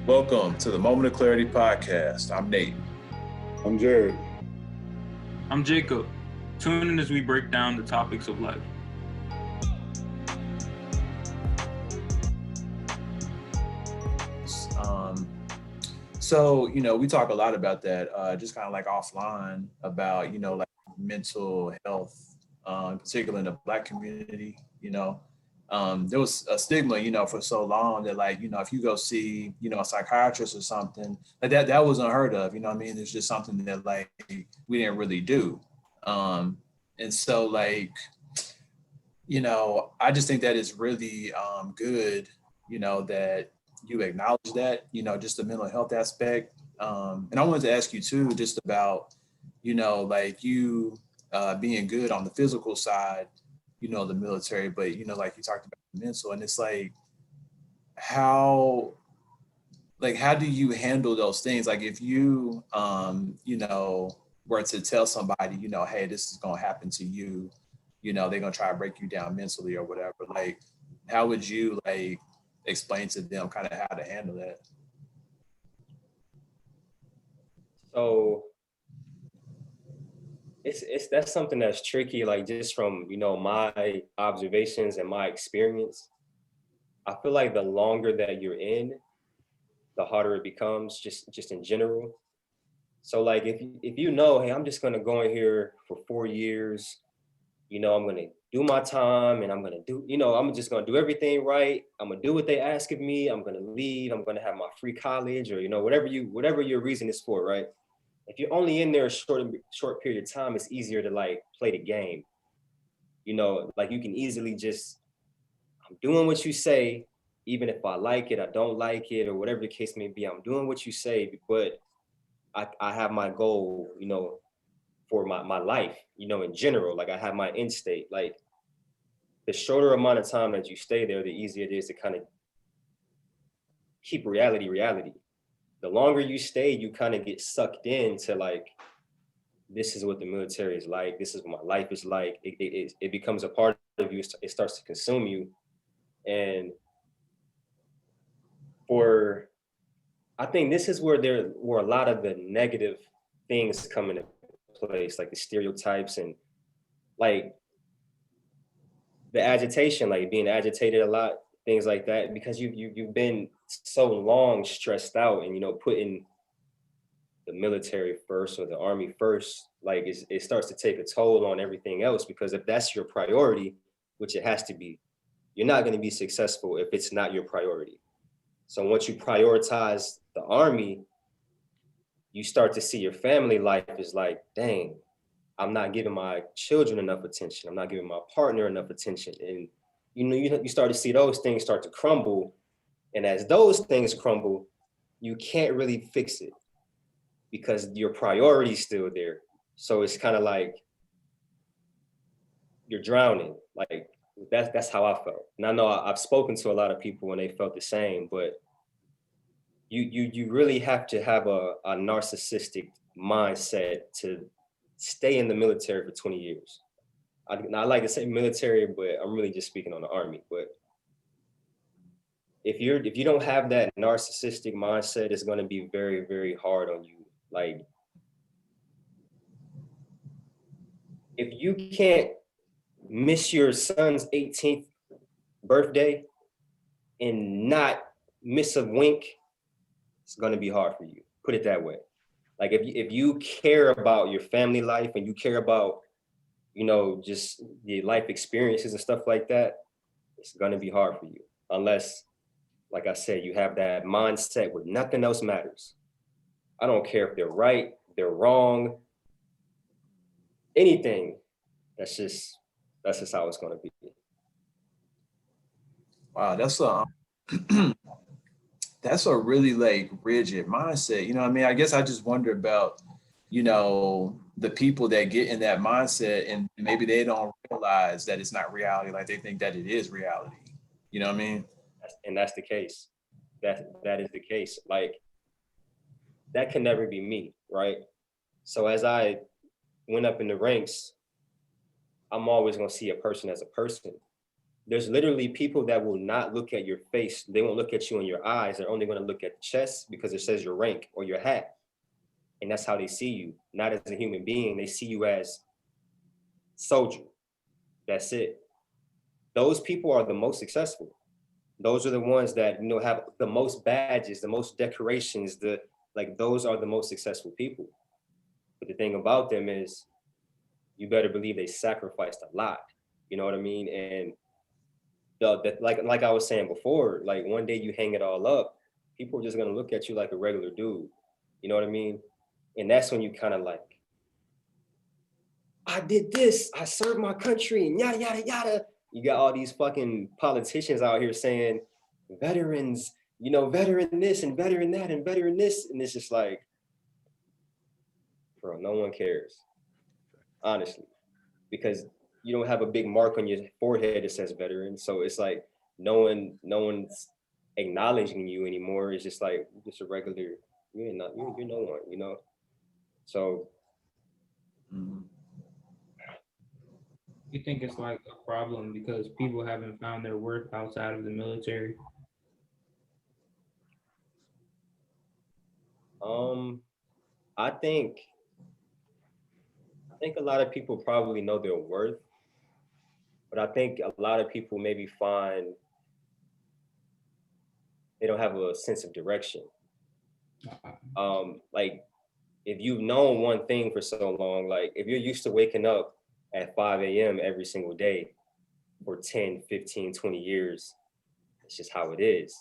Welcome to the Moment of Clarity podcast. I'm Nate. I'm Jared. I'm Jacob. Tune in as we break down the topics of life. So, we talk a lot about that, just kind of like offline about, like mental health, in particular in the Black community. There was a stigma, for so long that like, if you go see, a psychiatrist or something like that was unheard of. I mean? It's just something that like we didn't really do. And so like, I just think that is really good, that you acknowledge that, just the mental health aspect. And I wanted to ask you too, just about, like you being good on the physical side, the military, but, like you talked about the mental, and it's how, how do you handle those things? Like if you, were to tell somebody, hey, this is going to happen to you, they're going to try to break you down mentally or whatever. Like, how would you like explain to them kind of how to handle that? So it's that's something that's tricky, like just from my observations and my experience. I feel like the longer that you're in, the harder it becomes, just in general. So like if you know, hey, I'm just gonna go in here for 4 years, I'm gonna do my time and I'm gonna do, I'm just gonna do everything right. I'm gonna do what they ask of me. I'm gonna leave. I'm gonna have my free college or whatever your reason is for, right? If you're only in there a short period of time, it's easier to like play the game. Like you can easily just, I'm doing what you say, even if I like it, I don't like it, or whatever the case may be. I'm doing what you say, but I have my goal, for my life, in general. Like I have my end state. Like the shorter amount of time that you stay there, the easier it is to kind of keep reality. The longer you stay, you kind of get sucked into like, this is what the military is like. This is what my life is like. It becomes a part of you. It starts to consume you. And I think this is where there were a lot of the negative things come into place, like the stereotypes and like the agitation, like being agitated a lot, things like that, because you've been so long stressed out and putting the military first or the army first, like it starts to take a toll on everything else. Because if that's your priority, which it has to be, you're not going to be successful if it's not your priority. So once you prioritize the army, you start to see your family life is like, dang, I'm not giving my children enough attention. I'm not giving my partner enough attention. And you start to see those things start to crumble. And as those things crumble, you can't really fix it because your priority's still there. So it's kind of like you're drowning. Like that's how I felt. And I know I've spoken to a lot of people and they felt the same, but you really have to have a narcissistic mindset to stay in the military for 20 years. I like to say military, but I'm really just speaking on the army. But if you don't have that narcissistic mindset, it's going to be very, very hard on you. Like if you can't miss your son's 18th birthday and not miss a wink, it's going to be hard for you. Put it that way. Like if you care about your family life and you care about, just the life experiences and stuff like that, it's going to be hard for you. Unless, like I said, you have that mindset where nothing else matters. I don't care if they're right, they're wrong, anything. That's just how it's going to be. Wow, that's a really like rigid mindset. I mean? I guess I just wonder about, the people that get in that mindset and maybe they don't realize that it's not reality. Like they think that it is reality. You know what I mean? And that's the case. That is the case. Like that can never be me, right? So as I went up in the ranks, I'm always going to see a person as a person. there's literally people that will not look at your face. They won't look at you in your eyes. They're only going to look at the chest because it says your rank or your hat. And that's how they see you, not as a human being. They see you as soldier. That's it. Those people are the most successful. Those are the ones that, you know, have the most badges, the most decorations, those are the most successful people. But the thing about them is you better believe they sacrificed a lot. You know what I mean? And like I was saying before, like one day you hang it all up, people are just gonna look at you like a regular dude. You know what I mean? And that's when you kind of like, I did this, I served my country, and yada yada yada. You got all these fucking politicians out here saying veterans, you know, veteran this and veteran that and veteran this, and it's just like, bro, no one cares, honestly, because you don't have a big mark on your forehead that says veteran. So it's like no one's acknowledging you anymore. It's just like just a regular, you're no one, you know. So You think it's like a problem because people haven't found their worth outside of the military? I think a lot of people probably know their worth, but I think a lot of people maybe find they don't have a sense of direction. Like if you've known one thing for so long, like if you're used to waking up at 5 a.m. every single day for 10, 15, 20 years, it's just how it is.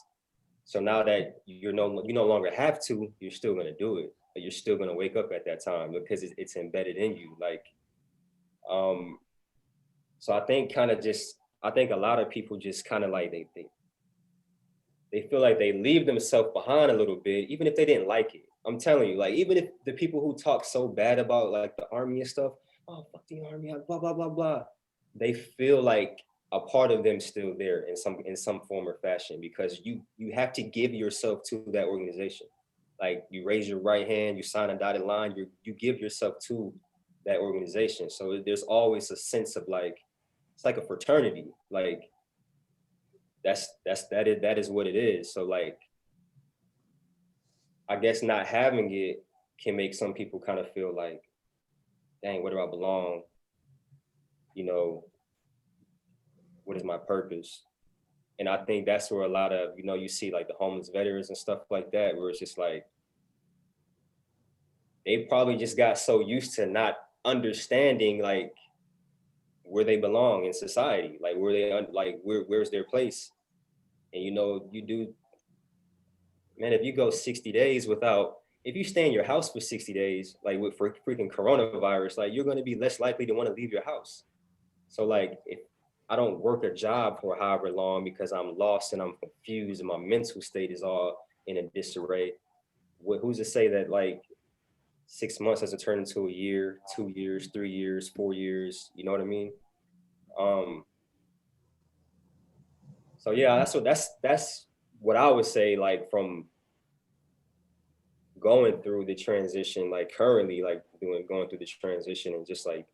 So now that you no longer have to, you're still gonna do it, but you're still gonna wake up at that time because it's embedded in you. Like, so I think I think a lot of people just kind of like they feel like they leave themselves behind a little bit, even if they didn't like it. I'm telling you, like even if the people who talk so bad about like the army and stuff, oh fuck the army, blah blah blah blah, they feel like a part of them still there in some form or fashion because you have to give yourself to that organization. Like you raise your right hand, you sign a dotted line, you give yourself to that organization. So there's always a sense of like it's like a fraternity. Like that is what it is. So like I guess not having it can make some people kind of feel like, dang, where do I belong? You know, what is my purpose? And I think that's where a lot of, you know, you see like the homeless veterans and stuff like that, where it's just like, they probably just got so used to not understanding like where they belong in society, like where's their place. And you know, you do, man, if you go 60 days without, if you stay in your house for 60 days, like with for freaking coronavirus, like you're going to be less likely to want to leave your house. So like if I don't work a job for however long because I'm lost and I'm confused and my mental state is all in a disarray, who's to say that like 6 months doesn't turn into a year, 2 years, 3 years, 4 years, you know what I mean? So yeah, that's what I would say, like from going through the transition, like currently like going through the transition and just like